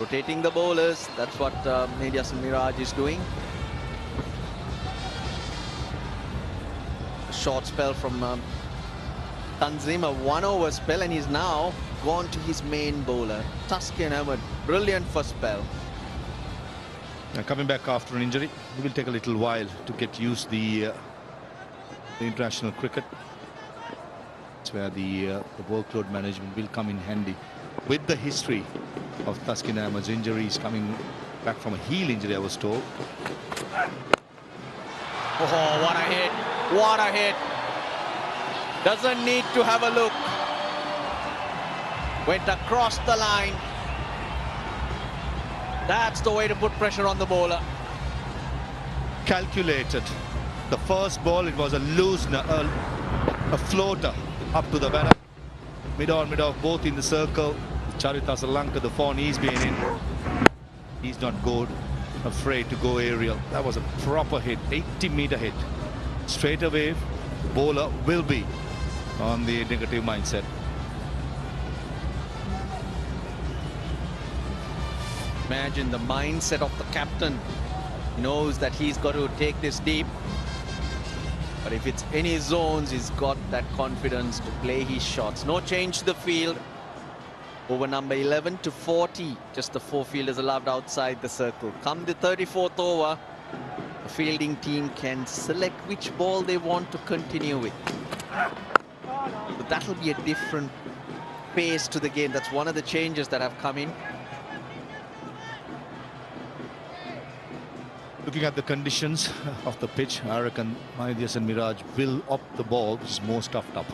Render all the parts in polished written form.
Rotating the bowlers, that's what Medias and Mirage is doing. A short spell from Tanzim, a 1-over spell, and he's now gone to his main bowler, Tuskin Ahmed. Brilliant first spell. Coming back after an injury, it will take a little while to get used to the international cricket. It's where the workload management will come in handy. With the history of Tuskin Ahmed's injuries, coming back from a heel injury, I was told. Oh, what a hit! What a hit! Doesn't need to have a look. Went across the line. That's the way to put pressure on the bowler. Calculated. The first ball, it was a loose, a floater up to the batter. Mid-on, mid-off, both in the circle. Charita Lanka, the form he's been in. He's not good, afraid to go aerial. That was a proper hit, 80-meter hit. Straight away, the bowler will be on the negative mindset. Imagine the mindset of the captain. He knows that he's got to take this deep. But if it's any zones, he's got that confidence to play his shots. No change to the field. Over number 11 to 40. Just the 4 fielders allowed outside the circle. Come the 34th over, the fielding team can select which ball they want to continue with. But that'll be a different pace to the game. That's one of the changes that have come in. Looking at the conditions of the pitch, I reckon Medias and Mirage will opt the ball, which is more stuffed up.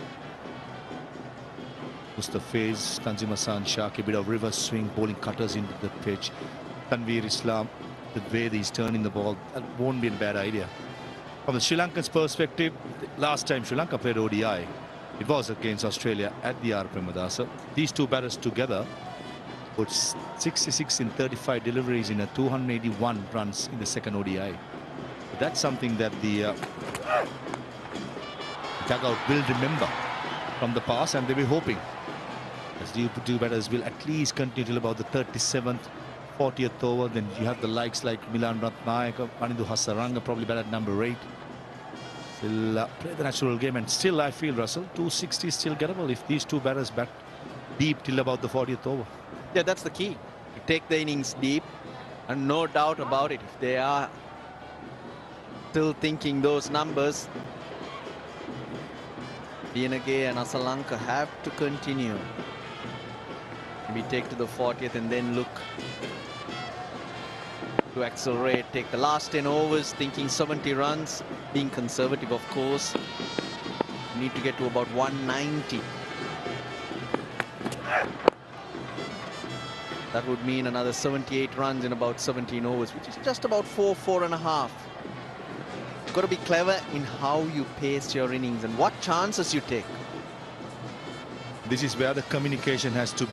The phase, Tanzim Hassan Shaki, a bit of reverse swing, bowling cutters into the pitch. Tanveer Islam, the way he's turning the ball, that won't be a bad idea. From the Sri Lankan's perspective, last time Sri Lanka played ODI, it was against Australia at the R. Premadasa. These two batters together put 66 in 35 deliveries in a 281 runs in the second ODI. But that's something that the dugout will remember from the past, and they'll be hoping as the two batters will at least continue till about the 37th, 40th over. Then you have the likes like Milan Ratnayaka, Anindu Hasaranga, probably bat at number 8. Will play the natural game, and still I feel, Russell, 260 is still gettable if these two batters bat deep till about the 40th over. Yeah, that's the key. You take the innings deep, and no doubt about it, if they are still thinking those numbers, Dienage and Asalanka have to continue. Maybe take to the 40th and then look to accelerate. Take the last 10 overs, thinking 70 runs, being conservative, of course. You need to get to about 190. That would mean another 78 runs in about 17 overs, which is just about 4.5. You've got to be clever in how you pace your innings and what chances you take. This is where the communication has to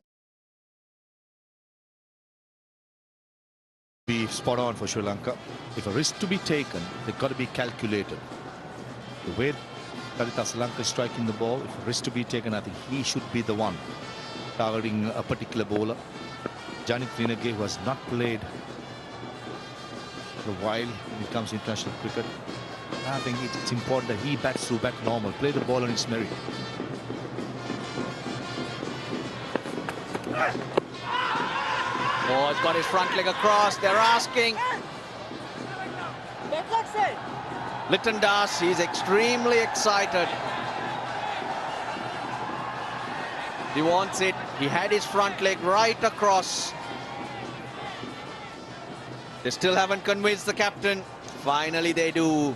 be spot on for Sri Lanka. If a risk to be taken, they've got to be calculated. The way Charita Lanka is striking the ball, if a risk to be taken, I think he should be the one targeting a particular bowler. Janit Rinage, who has not played for a while when it comes to international cricket, I think it's important that he bats through bat normal, play the ball on its merit. Oh, he's got his front leg across. They're asking. Litton Das, he's extremely excited. He wants it. He had his front leg right across. They still haven't convinced the captain. Finally they do.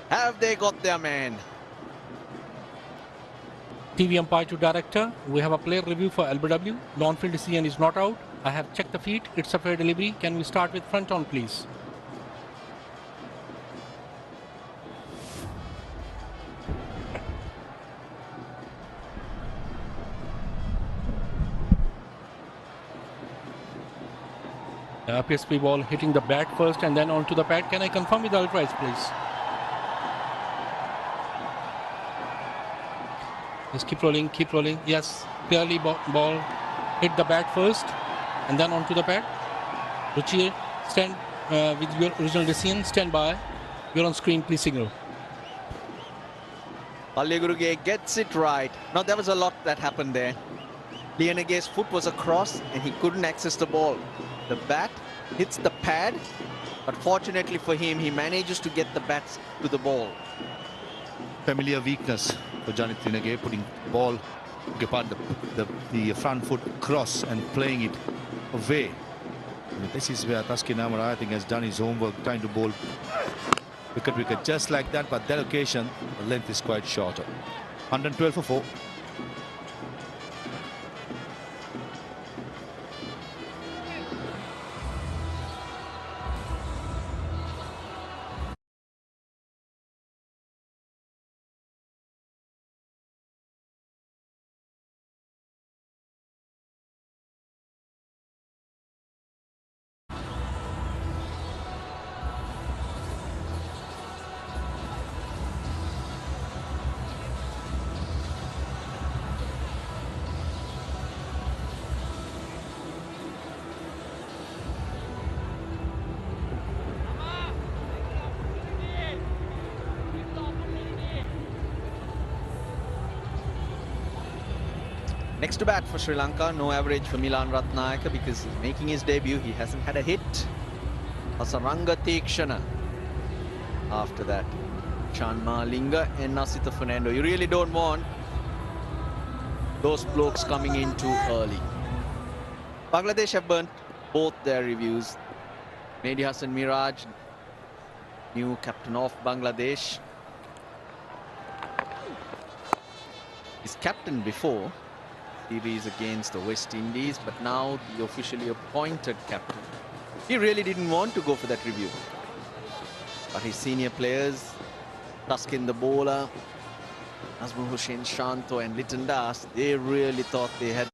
Have they got their man? TV umpire to director. We have a player review for LBW. Non-field decision is not out. I have checked the feet. It's a fair delivery. Can we start with front on, please? Appears to be ball hitting the bat first and then onto the pad. Can I confirm with the ultras, please? Just keep rolling, keep rolling. Yes, clearly ball hit the bat first and then onto the pad. Ruchi, stand with your original decision. Stand by. You're on screen. Please signal. Palleguruge gets it right. Now there was a lot that happened there. Lianage's foot was across and he couldn't access the ball. The bat hits the pad, but fortunately for him, he manages to get the bat to the ball. Familiar weakness for Janit Lianage, putting ball, the front foot cross and playing it away. And this is where Taskin Amara, I think, has done his homework, trying to bowl wicket just like that, but that occasion the length is quite shorter. 112 for 4. Next to bat for Sri Lanka, no average for Milan Ratnayaka because he's making his debut. He hasn't had a hit. Asaranga Tekshana. After that, Chanma Linga and Nasitha Fernando. You really don't want those blokes coming in too early. Bangladesh have burnt both their reviews. Mehdi Hassan Miraj, new captain of Bangladesh. He's captain before series against the West Indies, but now the officially appointed captain. He really didn't want to go for that review. But his senior players, Taskin the bowler, Nazmul Hussain Shanto and Liton Das, they really thought they had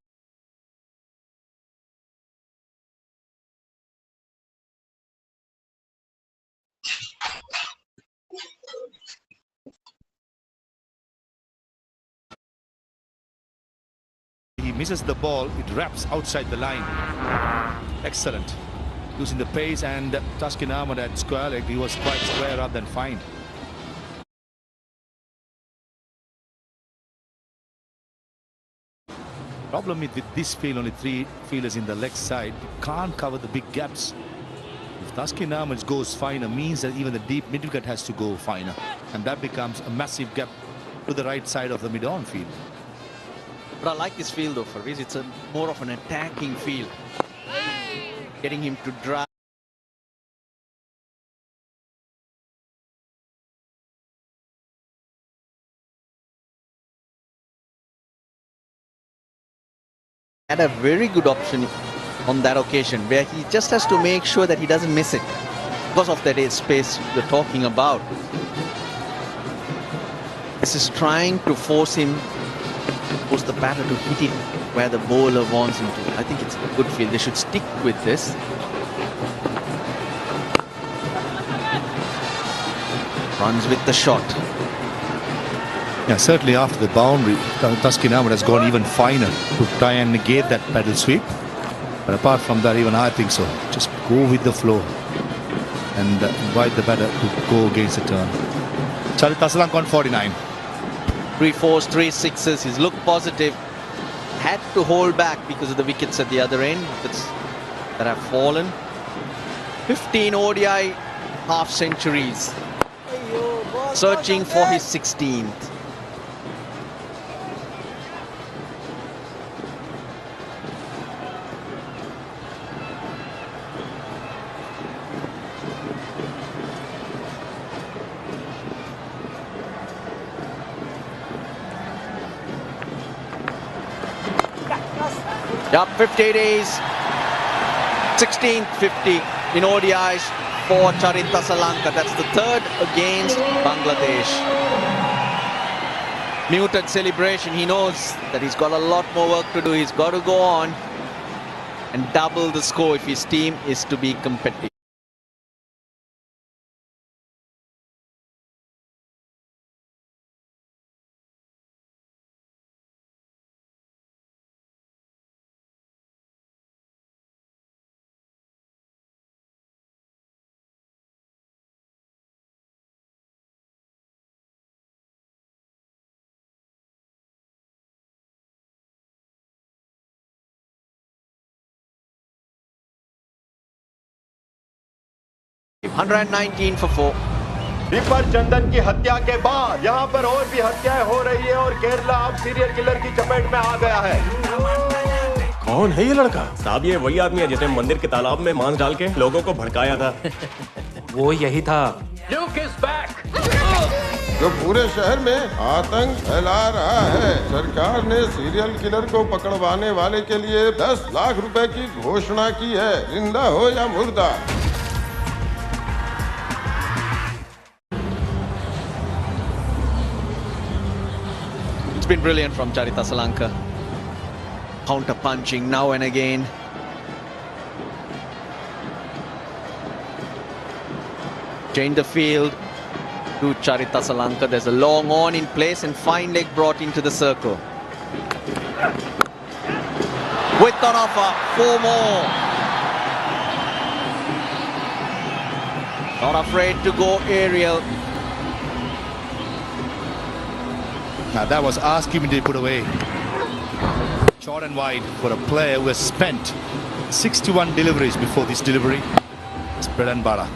He misses the ball, it wraps outside the line. Excellent. Using the pace, and Taskin Ahmad at square leg, he was quite square rather than fine. Problem with this field, only 3 fielders in the leg side, you can't cover the big gaps. If Taskin Ahmad goes finer, means that even the deep mid wicket has to go finer, and that becomes a massive gap to the right side of the mid-on field. But I like this field though, Farviz. It's more of an attacking field. Getting him to drive. Had a very good option on that occasion where he just has to make sure that he doesn't miss it because of that space we're talking about. This is trying to force the batter to hit it where the bowler wants him to. I think it's a good field. They should stick with this. Runs with the shot. Yeah, certainly after the boundary, Taskin Ahmad has gone even finer to try and negate that pedal sweep. But apart from that, even I think so. Just go with the flow and invite the batter to go against the turn. Charit Asalanka on 49. 3 4s, 3 6s. He's looked positive. Had to hold back because of the wickets at the other end that have fallen. 15 ODI half centuries. Searching for his 16th. Yup, 50 days, 16th 50 in ODIs for Charit Asalanka. That's the 3rd against Bangladesh. Muted celebration. He knows that he's got a lot more work to do. He's got to go on and double the score if his team is to be competitive. 119 for 4. दीपर चंदन की हत्या के बाद यहाँ पर और भी हत्याएं हो रही है और केरला अब सीरियल किलर की चपेट में आ गया है। कौन है ये लड़का? साहब ये वही आदमी है जिसने मंदिर के तालाब में मांस डाल के लोगों को भड़काया था। वो यही था। जो पूरे शहर में आतंक फैला रहा है। सरकार ने सीरियल किलर को पकड़वाने वाले के लिए 10 लाख रुपए की घोषणा की है, जिंदा हो या मुर्दा। It's been brilliant from Charita Lanka. Counter punching now and again. Change the field to Charita Lanka. There's a long on in place and fine leg brought into the circle. With on offer, 4 more. Not afraid to go aerial. Now that was asking me to put away. Short and wide for a player who has spent 61 deliveries before this delivery. It's bread and butter.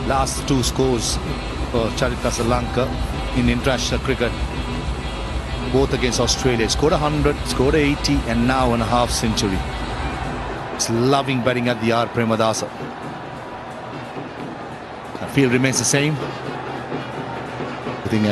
Last 2 scores for Charita Lanka in international cricket, both against Australia. Scored 100, scored 80, and now a half century. It's loving batting at the R. Premadasa. The field remains the same. I think